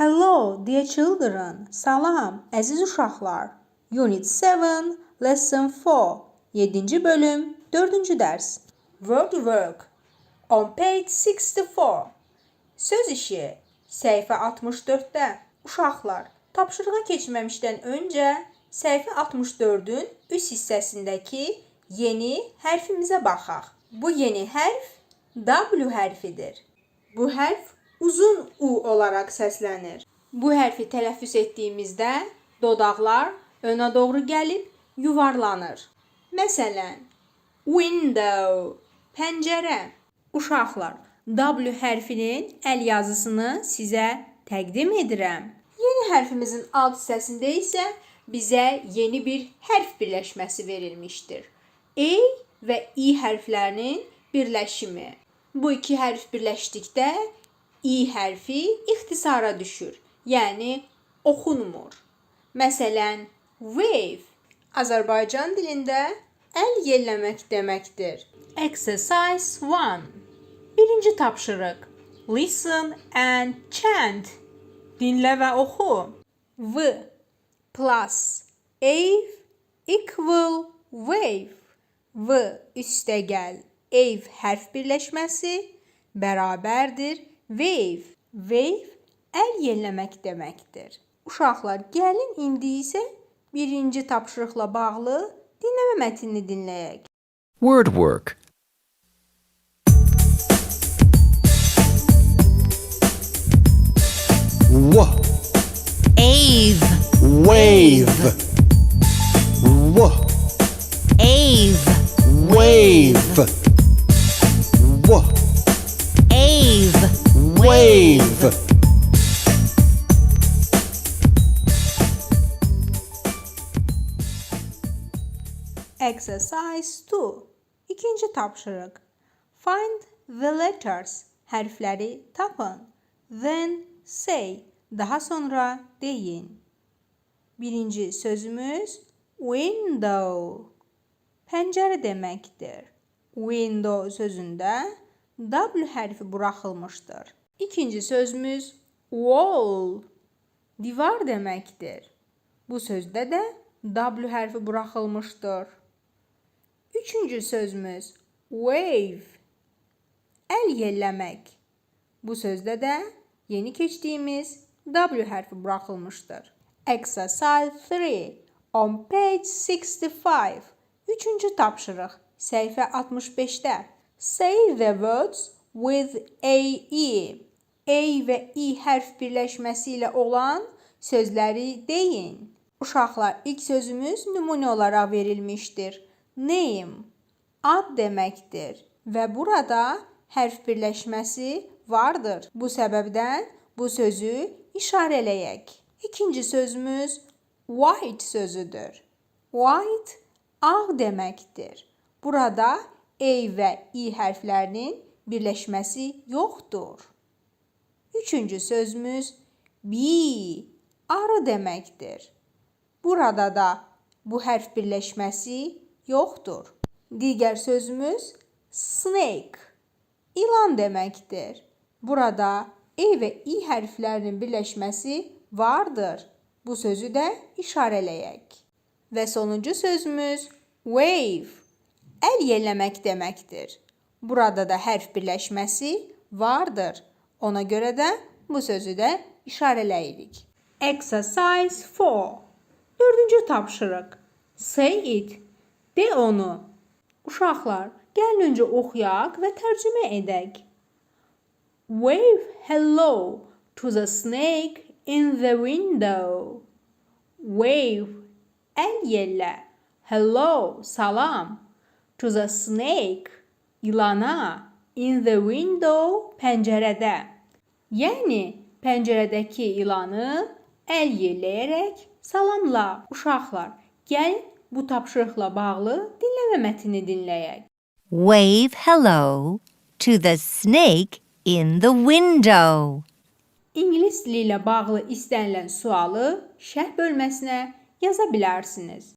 Hello, dear children. Salam, əziz uşaqlar. Unit 7, Lesson 4. 7-ci bölüm, 4-cü dərs. Word work. On page 64. Söz işi. Səhifə 64-də. Uşaqlar, tapşırığa keçməmişdən öncə səhifə 64-ün üst hissəsindəki yeni hərfimizə baxaq. Bu yeni hərf W hərfidir. Bu hərf uzun U olaraq səslənir. Bu hərfi tələffüz etdiyimizdə dodaqlar önə doğru gəlib yuvarlanır. Məsələn, window, pəncərə. Uşaqlar, W hərfinin əl yazısını sizə təqdim edirəm. Yeni hərfimizin alt hissəsində isə bizə yeni bir hərf birləşməsi verilmişdir. E və I hərflərinin birləşimi. Bu iki hərf birləşdikdə İ hərfi ixtisara düşür, yəni oxunmur. Məsələn, wave Azərbaycan dilində əl yelləmək deməkdir. Exercise 1. Birinci tapşırıq. Listen and chant. Dinlə və oxu. V plus ave equal wave. V üstəgəl ave hərf birləşməsi bərabərdir wave. Wave əl yelləmək deməkdir. Uşaqlar, gəlin indi isə birinci tapşırıqla bağlı dinləmə mətnini dinləyək. Word work. Ave, Wave. ave, Wave. ave, Wave. Exercise 2. İkinci tapşırıq. Find the letters. Hərfləri tapın. Then say. Daha sonra deyin. Birinci sözümüz window. Pəncərə deməkdir. Window sözündə W hərfi buraxılmışdır. İkinci sözümüz wall. Divar deməkdir. Bu sözdə də W hərfi buraxılmışdır. Üçüncü sözümüz wave. Əl yelləmək. Bu sözdə də yeni keçdiyimiz W hərfi buraxılmışdır. Exercise 3. On page 65. Üçüncü tapşırıq. Səhifə 65-də. Say the words with A-E. A və I hərf birləşməsi ilə olan sözləri deyin. Uşaqlar, ilk sözümüz nümunə olaraq verilmişdir. Name, ad deməkdir və burada hərf birləşməsi vardır. Bu səbəbdən bu sözü işarələyək. İkinci sözümüz white sözüdür. White, ağ deməkdir. Burada A və I hərflərinin birləşməsi yoxdur. Üçüncü sözümüz bee, arı deməkdir. Burada da bu hərf birləşməsi yoxdur. Digər sözümüz snake, ilan deməkdir. Burada E və I hərflərinin birləşməsi vardır. Bu sözü də işarələyək. Və sonuncu sözümüz wave, əl yelləmək deməkdir. Burada da hərf birləşməsi vardır. Ona görə də bu sözü də işarələyirik. Exercise 4. Dördüncü tapşırıq. Say it. De onu. Uşaqlar, gəlin öncə oxuyaq və tərcümə edək. Wave hello to the snake in the window. Wave, əl yellə. Hello, salam. To the snake, ilana. In the window, pəncərədə. Yəni, pəncərədəki ilanı əl yelləyərək salamla. Uşaqlar, gəlin bu tapşırıqla bağlı dinləmə mətnini dinləyək. wave hello to the snake in the window. İngilis dili ilə bağlı istənilən sualı şərh bölməsinə yaza bilərsiniz.